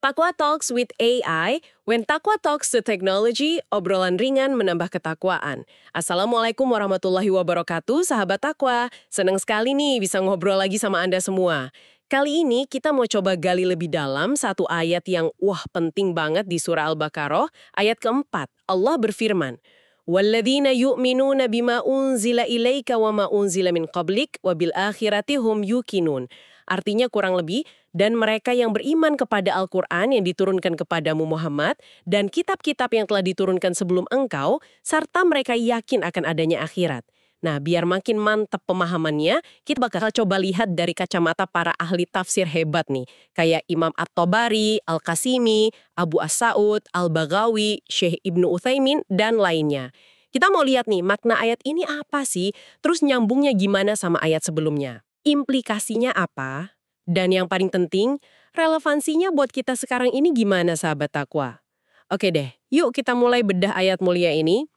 Takwa Talks with AI, when Takwa talks to technology, obrolan ringan menambah ketakwaan. Assalamualaikum warahmatullahi wabarakatuh, sahabat Takwa. Senang sekali nih bisa ngobrol lagi sama Anda semua. Kali ini kita mau coba gali lebih dalam satu ayat yang penting banget di surah Al-Baqarah, ayat keempat. Allah berfirman, وَالَّذِينَ يُؤْمِنُونَ بِمَا أُنزِلَ إِلَيْكَ وَمَا أُنزِلَ مِنْ قَبْلِكَ وَبِالْآخِرَةِ هُمْ يُوقِنُونَ. Artinya kurang lebih, dan mereka yang beriman kepada Al-Quran yang diturunkan kepadamu Muhammad, dan kitab-kitab yang telah diturunkan sebelum engkau, serta mereka yakin akan adanya akhirat. Nah, biar makin mantap pemahamannya, kita bakal coba lihat dari kacamata para ahli tafsir hebat nih, kayak Imam At-Tabari, Al-Qasimi, Abu As-Sa'ud, Al-Baghawi, Syekh Ibnu Utsaimin, dan lainnya. Kita mau lihat nih, makna ayat ini apa sih? Terus nyambungnya gimana sama ayat sebelumnya? Implikasinya apa? Dan yang paling penting, relevansinya buat kita sekarang ini gimana, sahabat Takwa? Oke deh, yuk kita mulai bedah ayat mulia ini.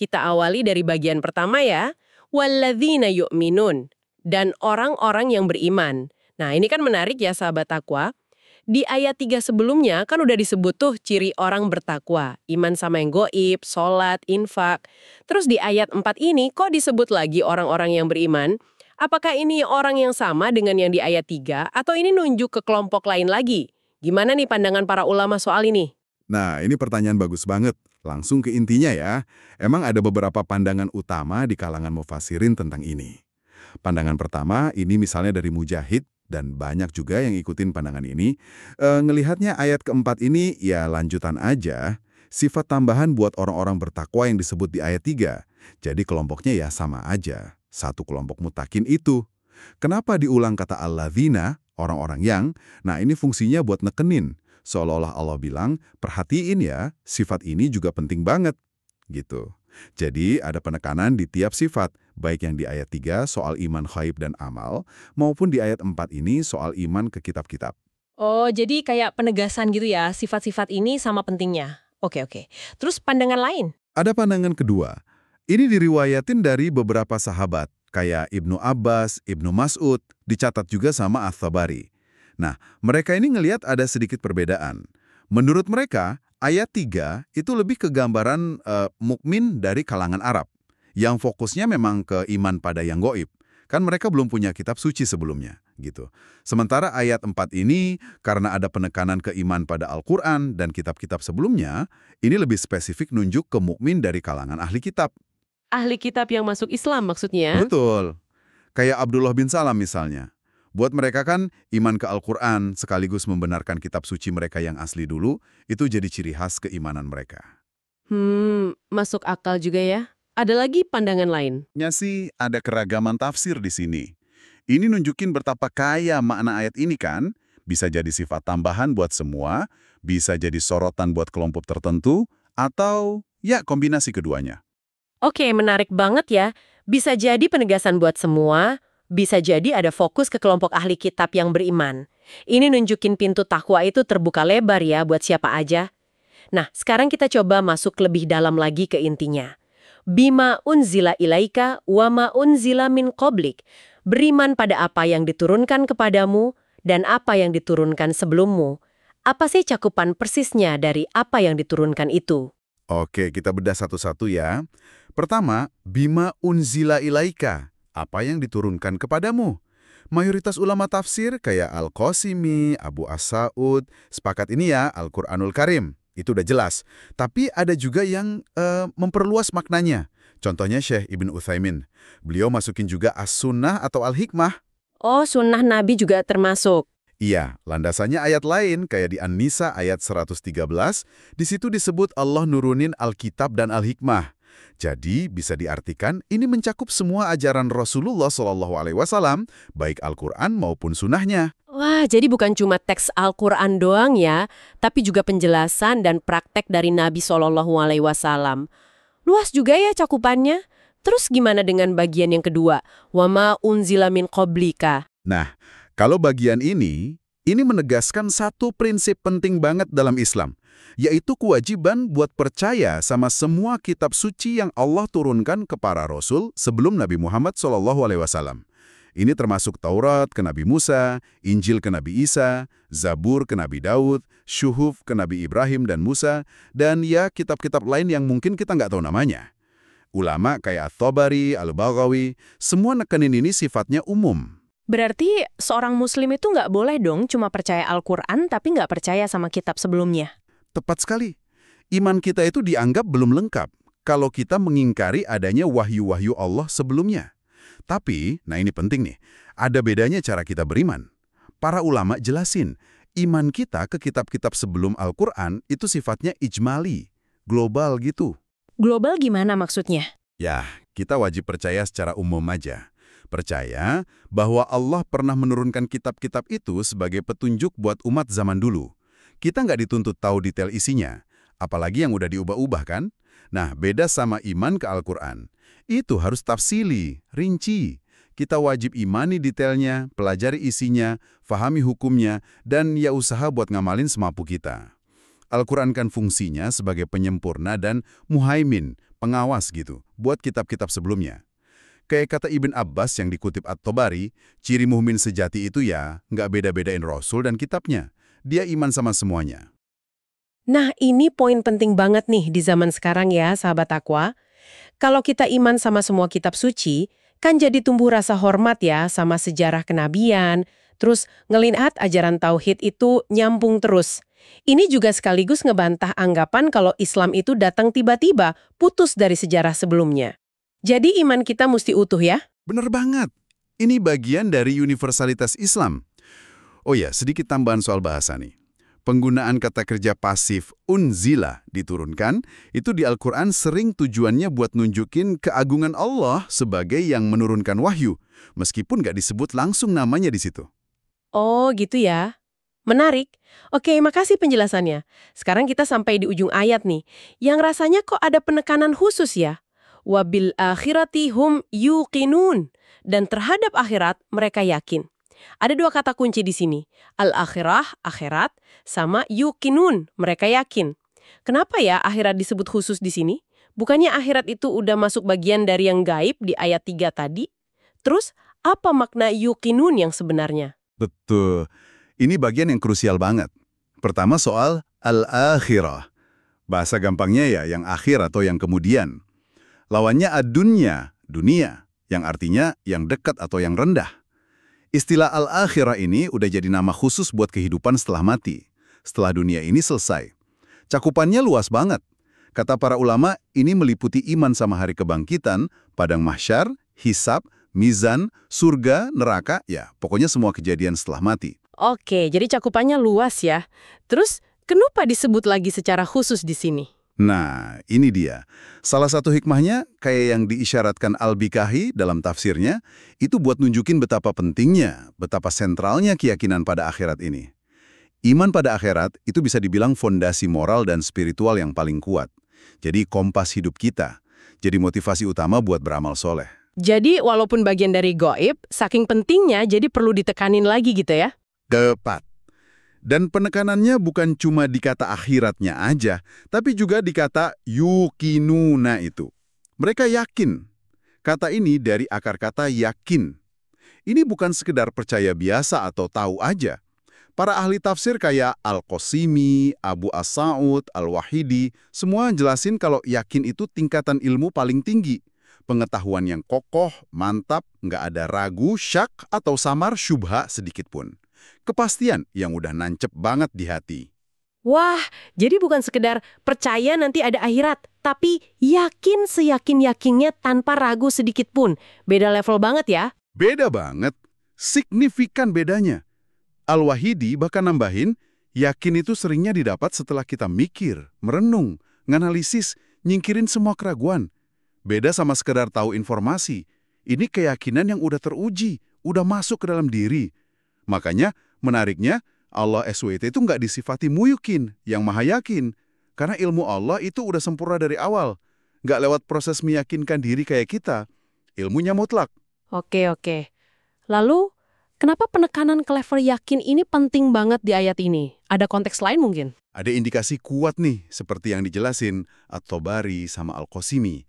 Kita awali dari bagian pertama ya. Walladzina yu'minun. Dan orang-orang yang beriman. Nah, ini kan menarik ya, sahabat Takwa. Di ayat 3 sebelumnya kan udah disebut tuh ciri orang bertakwa. Iman sama yang goib, sholat, infak. Terus di ayat 4 ini kok disebut lagi orang-orang yang beriman? Apakah ini orang yang sama dengan yang di ayat 3 atau ini nunjuk ke kelompok lain lagi? Gimana nih pandangan para ulama soal ini? Nah, ini pertanyaan bagus banget. Langsung ke intinya ya. Emang ada beberapa pandangan utama di kalangan mufassirin tentang ini. Pandangan pertama, ini misalnya dari Mujahid, dan banyak juga yang ikutin pandangan ini. Ngelihatnya ayat keempat ini ya lanjutan aja. Sifat tambahan buat orang-orang bertakwa yang disebut di ayat 3. Jadi kelompoknya ya sama aja. Satu kelompok mutakin itu. Kenapa diulang kata alladzina, orang-orang yang? Nah, ini fungsinya buat nekenin. Seolah-olah Allah bilang, perhatiin ya, sifat ini juga penting banget. Gitu. Jadi ada penekanan di tiap sifat, baik yang di ayat 3 soal iman ghaib dan amal, maupun di ayat 4 ini soal iman ke kitab-kitab. Oh, jadi kayak penegasan gitu ya, sifat-sifat ini sama pentingnya. Oke. Terus pandangan lain? Ada pandangan kedua. Ini diriwayatin dari beberapa sahabat, kayak Ibnu Abbas, Ibnu Mas'ud, dicatat juga sama At-Tabari. Nah, mereka ini ngelihat ada sedikit perbedaan. Menurut mereka, ayat 3 itu lebih ke gambaran mukmin dari kalangan Arab, yang fokusnya memang ke iman pada yang goib. Kan mereka belum punya kitab suci sebelumnya, gitu. Sementara ayat 4 ini, karena ada penekanan ke iman pada Al-Quran dan kitab-kitab sebelumnya, ini lebih spesifik nunjuk ke mukmin dari kalangan ahli kitab. Ahli kitab yang masuk Islam maksudnya? Betul. Kayak Abdullah bin Salam misalnya. Buat mereka kan, iman ke Al-Quran sekaligus membenarkan kitab suci mereka yang asli dulu, itu jadi ciri khas keimanan mereka. Masuk akal juga ya. Ada lagi pandangan lain? Ya sih, ada keragaman tafsir di sini. Ini nunjukin betapa kaya makna ayat ini kan, bisa jadi sifat tambahan buat semua, bisa jadi sorotan buat kelompok tertentu, atau ya kombinasi keduanya. Oke, menarik banget ya. Bisa jadi penegasan buat semua, bisa jadi ada fokus ke kelompok ahli kitab yang beriman. Ini nunjukin pintu takwa itu terbuka lebar ya buat siapa aja. Nah, sekarang kita coba masuk lebih dalam lagi ke intinya. Bima unzila ilaika wa ma unzila min qablik. Beriman pada apa yang diturunkan kepadamu dan apa yang diturunkan sebelummu. Apa sih cakupan persisnya dari apa yang diturunkan itu? Oke, kita bedah satu-satu ya. Pertama, bima unzila ilaika, apa yang diturunkan kepadamu. Mayoritas ulama tafsir kayak Al-Qasimi, Abu As-Sa'ud, sepakat ini ya Al-Quranul Karim. Itu udah jelas. Tapi ada juga yang memperluas maknanya. Contohnya Syekh Ibnu Utsaimin. Beliau masukin juga As-Sunnah atau Al-Hikmah. Oh, sunnah Nabi juga termasuk. Iya, landasannya ayat lain kayak di An-Nisa ayat 113, di situ disebut Allah nurunin Alkitab dan Al-Hikmah. Jadi bisa diartikan ini mencakup semua ajaran Rasulullah SAW, baik Al-Quran maupun sunnahnya. Wah, jadi bukan cuma teks Al-Quran doang ya, tapi juga penjelasan dan praktek dari Nabi SAW. Luas juga ya cakupannya. Terus gimana dengan bagian yang kedua? Wama unzila min qablika. Nah, kalau bagian ini menegaskan satu prinsip penting banget dalam Islam, yaitu kewajiban buat percaya sama semua kitab suci yang Allah turunkan ke para Rasul sebelum Nabi Muhammad SAW. Ini termasuk Taurat ke Nabi Musa, Injil ke Nabi Isa, Zabur ke Nabi Daud, Syuhuf ke Nabi Ibrahim dan Musa, dan ya kitab-kitab lain yang mungkin kita nggak tahu namanya. Ulama kayak At-Tabari, Al-Baghawi, semua nekenin ini sifatnya umum. Berarti seorang muslim itu nggak boleh dong cuma percaya Al-Quran tapi nggak percaya sama kitab sebelumnya. Tepat sekali. Iman kita itu dianggap belum lengkap kalau kita mengingkari adanya wahyu-wahyu Allah sebelumnya. Tapi, nah ini penting nih, ada bedanya cara kita beriman. Para ulama jelasin, iman kita ke kitab-kitab sebelum Al-Quran itu sifatnya ijmali, global gitu. Global gimana maksudnya? Ya, kita wajib percaya secara umum aja. Percaya bahwa Allah pernah menurunkan kitab-kitab itu sebagai petunjuk buat umat zaman dulu. Kita nggak dituntut tahu detail isinya, apalagi yang udah diubah-ubah kan? Nah, beda sama iman ke Al-Quran. Itu harus tafsili, rinci. Kita wajib imani detailnya, pelajari isinya, fahami hukumnya, dan ya usaha buat ngamalin semampu kita. Al-Quran kan fungsinya sebagai penyempurna dan muhaimin, pengawas gitu, buat kitab-kitab sebelumnya. Kayak kata Ibn Abbas yang dikutip At-Tabari, ciri muhmin sejati itu ya nggak beda-bedain Rasul dan kitabnya. Dia iman sama semuanya. Nah, ini poin penting banget nih di zaman sekarang ya, sahabat takwa. Kalau kita iman sama semua kitab suci, kan jadi tumbuh rasa hormat ya sama sejarah kenabian, terus ngelihat ajaran tauhid itu nyambung terus. Ini juga sekaligus ngebantah anggapan kalau Islam itu datang tiba-tiba, putus dari sejarah sebelumnya. Jadi iman kita mesti utuh ya? Bener banget. Ini bagian dari universalitas Islam. Oh ya, sedikit tambahan soal bahasa nih. Penggunaan kata kerja pasif unzila diturunkan, itu di Al-Quran sering tujuannya buat nunjukin keagungan Allah sebagai yang menurunkan wahyu, meskipun nggak disebut langsung namanya di situ. Oh gitu ya. Menarik. Oke, makasih penjelasannya. Sekarang kita sampai di ujung ayat nih, yang rasanya kok ada penekanan khusus ya. Wabil akhirati hum yuqinun. Dan terhadap akhirat mereka yakin. Ada dua kata kunci di sini, al-akhirah, akhirat, sama yuqinun, mereka yakin. Kenapa ya akhirat disebut khusus di sini? Bukannya akhirat itu udah masuk bagian dari yang gaib di ayat 3 tadi? Terus, apa makna yuqinun yang sebenarnya? Betul. Ini bagian yang krusial banget. Pertama soal al-akhirah. Bahasa gampangnya ya yang akhir atau yang kemudian. Lawannya ad-dunya, dunia, yang artinya yang dekat atau yang rendah. Istilah al-akhirah ini udah jadi nama khusus buat kehidupan setelah mati, setelah dunia ini selesai. Cakupannya luas banget. Kata para ulama, ini meliputi iman sama hari kebangkitan, padang mahsyar, hisab, mizan, surga, neraka, ya pokoknya semua kejadian setelah mati. Oke, jadi cakupannya luas ya. Terus, kenapa disebut lagi secara khusus di sini? Nah, ini dia. Salah satu hikmahnya, kayak yang diisyaratkan Al-Bikahi dalam tafsirnya, itu buat nunjukin betapa pentingnya, betapa sentralnya keyakinan pada akhirat ini. Iman pada akhirat itu bisa dibilang fondasi moral dan spiritual yang paling kuat. Jadi kompas hidup kita. Jadi motivasi utama buat beramal soleh. Jadi, walaupun bagian dari gaib, saking pentingnya jadi perlu ditekanin lagi gitu ya? Tepat. Dan penekanannya bukan cuma di kata akhiratnya aja, tapi juga di kata yuqinuna itu. Mereka yakin. Kata ini dari akar kata yakin. Ini bukan sekedar percaya biasa atau tahu aja. Para ahli tafsir kayak Al-Qasimi, Abu As-Sa'ud, Al-Wahidi, semua jelasin kalau yakin itu tingkatan ilmu paling tinggi. Pengetahuan yang kokoh, mantap, nggak ada ragu, syak, atau samar syubha sedikit pun. Kepastian yang udah nancep banget di hati. Wah, jadi bukan sekedar percaya nanti ada akhirat, tapi yakin seyakin-yakinnya tanpa ragu sedikit pun. Beda level banget ya. Beda banget. Signifikan bedanya. Al-Wahidi bahkan nambahin, yakin itu seringnya didapat setelah kita mikir, merenung, nganalisis, nyingkirin semua keraguan. Beda sama sekedar tahu informasi. Ini keyakinan yang udah teruji, udah masuk ke dalam diri. Makanya, menariknya, Allah SWT itu nggak disifati muyukin, yang maha yakin. Karena ilmu Allah itu udah sempurna dari awal. Nggak lewat proses meyakinkan diri kayak kita. Ilmunya mutlak. Oke. Lalu, kenapa penekanan ke level yakin ini penting banget di ayat ini? Ada konteks lain mungkin? Ada indikasi kuat nih, seperti yang dijelasin At-Tabari sama Al-Qasimi.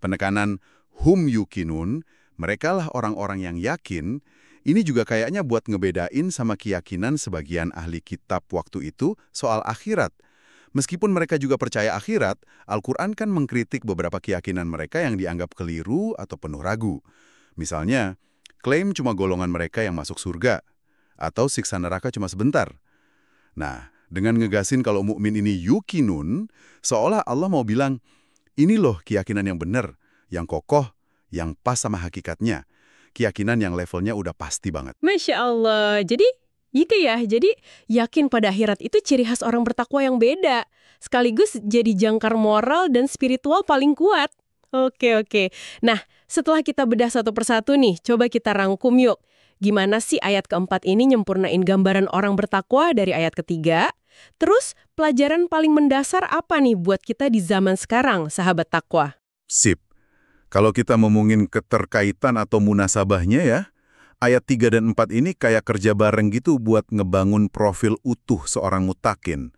Penekanan hum yukinun Merekalah orang-orang yang yakin. Ini juga kayaknya buat ngebedain sama keyakinan sebagian ahli kitab waktu itu soal akhirat. Meskipun mereka juga percaya akhirat, Al-Quran kan mengkritik beberapa keyakinan mereka yang dianggap keliru atau penuh ragu. Misalnya, klaim cuma golongan mereka yang masuk surga, atau siksa neraka cuma sebentar. Nah, dengan ngegasin kalau mukmin ini yukinun, seolah Allah mau bilang, ini loh keyakinan yang benar, yang kokoh, yang pas sama hakikatnya. Keyakinan yang levelnya udah pasti banget. Masya Allah. Jadi, gitu ya. Jadi, yakin pada akhirat itu ciri khas orang bertakwa yang beda. Sekaligus jadi jangkar moral dan spiritual paling kuat. Oke. Nah, setelah kita bedah satu persatu nih, coba kita rangkum yuk. Gimana sih ayat keempat ini nyempurnain gambaran orang bertakwa dari ayat ketiga? Terus, pelajaran paling mendasar apa nih buat kita di zaman sekarang, sahabat takwa? Sip. Kalau kita ngomongin keterkaitan atau munasabahnya ya, ayat 3 dan 4 ini kayak kerja bareng gitu buat ngebangun profil utuh seorang mutakin.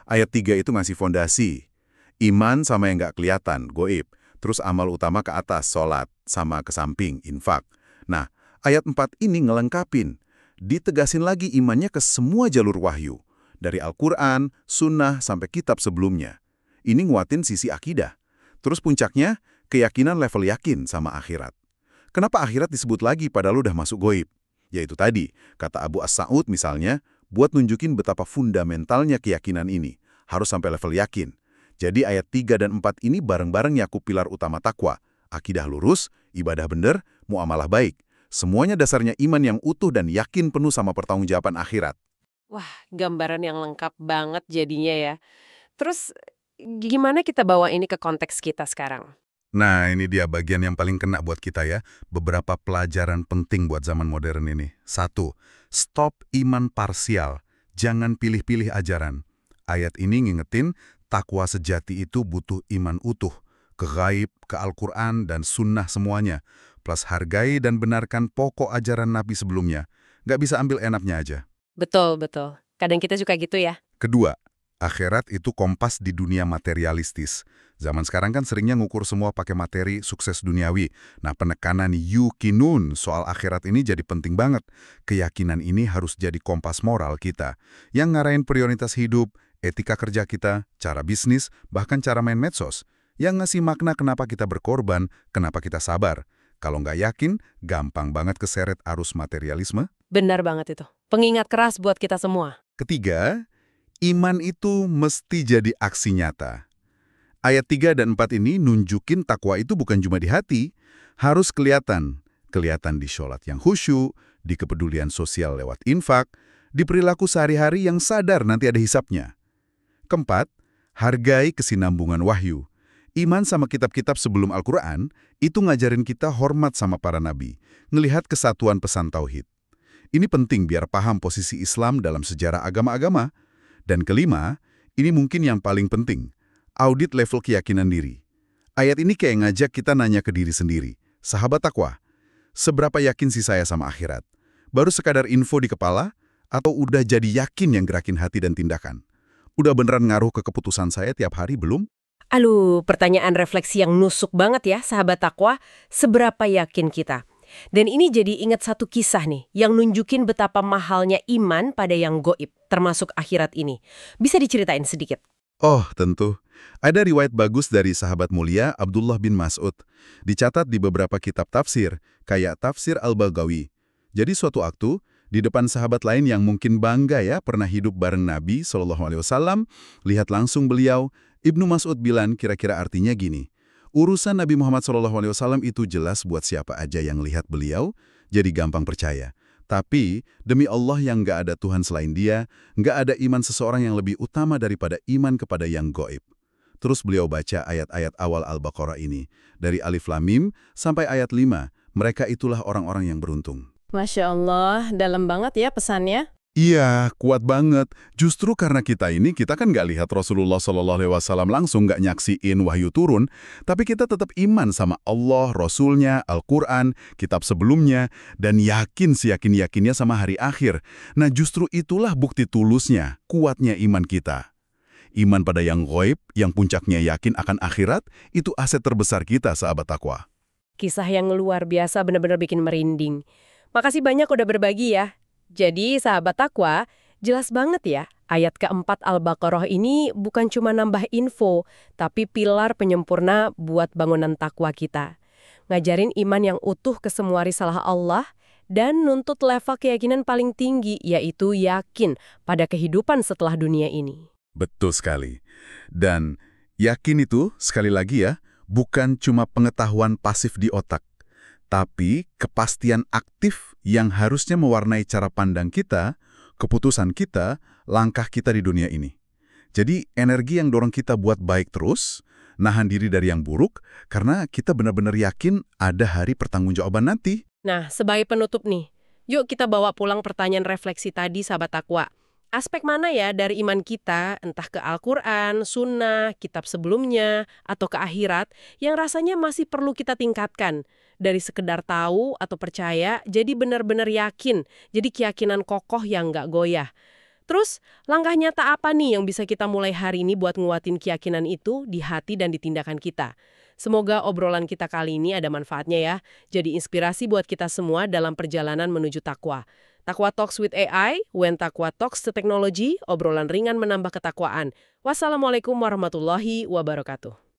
Ayat 3 itu ngasih fondasi. Iman sama yang nggak kelihatan, goib. Terus amal utama ke atas, sholat, sama ke samping, infak. Nah, ayat 4 ini ngelengkapin. Ditegasin lagi imannya ke semua jalur wahyu. Dari Al-Quran, Sunnah, sampai kitab sebelumnya. Ini nguatin sisi akidah. Terus puncaknya, keyakinan level yakin sama akhirat. Kenapa akhirat disebut lagi padahal udah masuk goib? Yaitu tadi, kata Abu As-Sa'ud misalnya, buat nunjukin betapa fundamentalnya keyakinan ini. Harus sampai level yakin. Jadi ayat 3 dan 4 ini bareng-bareng nyakup pilar utama takwa. Akidah lurus, ibadah bener, muamalah baik. Semuanya dasarnya iman yang utuh dan yakin penuh sama pertanggungjawaban akhirat. Wah, gambaran yang lengkap banget jadinya ya. Terus, gimana kita bawa ini ke konteks kita sekarang? Nah, ini dia bagian yang paling kena buat kita ya. Beberapa pelajaran penting buat zaman modern ini. 1. Stop iman parsial. Jangan pilih-pilih ajaran. Ayat ini ngingetin takwa sejati itu butuh iman utuh. Ke gaib, ke Al-Quran, dan sunnah semuanya. Plus hargai dan benarkan pokok ajaran Nabi sebelumnya. Nggak bisa ambil enaknya aja. Betul. Kadang kita suka gitu ya. Kedua, akhirat itu kompas di dunia materialistis. Zaman sekarang kan seringnya ngukur semua pakai materi sukses duniawi. Nah, penekanan yukinun soal akhirat ini jadi penting banget. Keyakinan ini harus jadi kompas moral kita. Yang ngarahin prioritas hidup, etika kerja kita, cara bisnis, bahkan cara main medsos. Yang ngasih makna kenapa kita berkorban, kenapa kita sabar. Kalau nggak yakin, gampang banget keseret arus materialisme. Benar banget itu. Pengingat keras buat kita semua. Ketiga, iman itu mesti jadi aksi nyata. Ayat 3 dan 4 ini nunjukin takwa itu bukan cuma di hati, harus kelihatan. Kelihatan di sholat yang khusyuk, di kepedulian sosial lewat infak, di perilaku sehari-hari yang sadar nanti ada hisapnya. Keempat, hargai kesinambungan wahyu. Iman sama kitab-kitab sebelum Al-Quran itu ngajarin kita hormat sama para nabi, ngelihat kesatuan pesan tauhid. Ini penting biar paham posisi Islam dalam sejarah agama-agama. Dan kelima, ini mungkin yang paling penting, audit level keyakinan diri. Ayat ini kayak ngajak kita nanya ke diri sendiri, sahabat takwa, seberapa yakin sih saya sama akhirat? Baru sekadar info di kepala, atau udah jadi yakin yang gerakin hati dan tindakan? Udah beneran ngaruh ke keputusan saya tiap hari belum? Pertanyaan refleksi yang nusuk banget ya, sahabat takwa. Seberapa yakin kita? Dan ini jadi ingat satu kisah nih, yang nunjukin betapa mahalnya iman pada yang goib, termasuk akhirat ini. Bisa diceritain sedikit? Oh, tentu. Ada riwayat bagus dari sahabat mulia Abdullah bin Mas'ud. Dicatat di beberapa kitab tafsir, kayak tafsir Al-Baghawi. Jadi suatu waktu, di depan sahabat lain yang mungkin bangga ya pernah hidup bareng Nabi SAW, lihat langsung beliau, Ibnu Mas'ud bilang kira-kira artinya gini, urusan Nabi Muhammad SAW itu jelas buat siapa aja yang lihat beliau, jadi gampang percaya. Tapi, demi Allah yang nggak ada Tuhan selain dia, nggak ada iman seseorang yang lebih utama daripada iman kepada yang goib. Terus beliau baca ayat-ayat awal Al-Baqarah ini. Dari Alif Lam Mim sampai ayat 5, mereka itulah orang-orang yang beruntung. Masya Allah, dalam banget ya pesannya. Iya, kuat banget. Justru karena kita kan nggak lihat Rasulullah SAW langsung, nggak nyaksiin wahyu turun, tapi kita tetap iman sama Allah, Rasulnya, Al-Quran, kitab sebelumnya, dan yakin seyakin-yakinnya sama hari akhir. Nah, justru itulah bukti tulusnya, kuatnya iman kita. Iman pada yang ghaib, yang puncaknya yakin akan akhirat, itu aset terbesar kita, sahabat takwa. Kisah yang luar biasa benar-benar bikin merinding. Makasih banyak udah berbagi ya. Jadi sahabat takwa, jelas banget ya, ayat keempat Al-Baqarah ini bukan cuma nambah info, tapi pilar penyempurna buat bangunan takwa kita. Ngajarin iman yang utuh ke semua risalah Allah, dan nuntut level keyakinan paling tinggi, yaitu yakin pada kehidupan setelah dunia ini. Betul sekali. Dan yakin itu, sekali lagi ya, bukan cuma pengetahuan pasif di otak, tapi kepastian aktif yang harusnya mewarnai cara pandang kita, keputusan kita, langkah kita di dunia ini. Jadi energi yang dorong kita buat baik terus, nahan diri dari yang buruk, karena kita benar-benar yakin ada hari pertanggungjawaban nanti. Nah, sebagai penutup nih, yuk kita bawa pulang pertanyaan refleksi tadi, sahabat takwa. Aspek mana ya dari iman kita, entah ke Al-Quran, Sunnah, kitab sebelumnya, atau ke akhirat, yang rasanya masih perlu kita tingkatkan? Dari sekedar tahu atau percaya, jadi benar-benar yakin, jadi keyakinan kokoh yang nggak goyah. Terus, langkah nyata apa nih yang bisa kita mulai hari ini buat nguatin keyakinan itu di hati dan di tindakan kita? Semoga obrolan kita kali ini ada manfaatnya ya, jadi inspirasi buat kita semua dalam perjalanan menuju takwa. Takwa Talks with AI, when Takwa Talks to Technology, obrolan ringan menambah ketakwaan. Wassalamualaikum warahmatullahi wabarakatuh.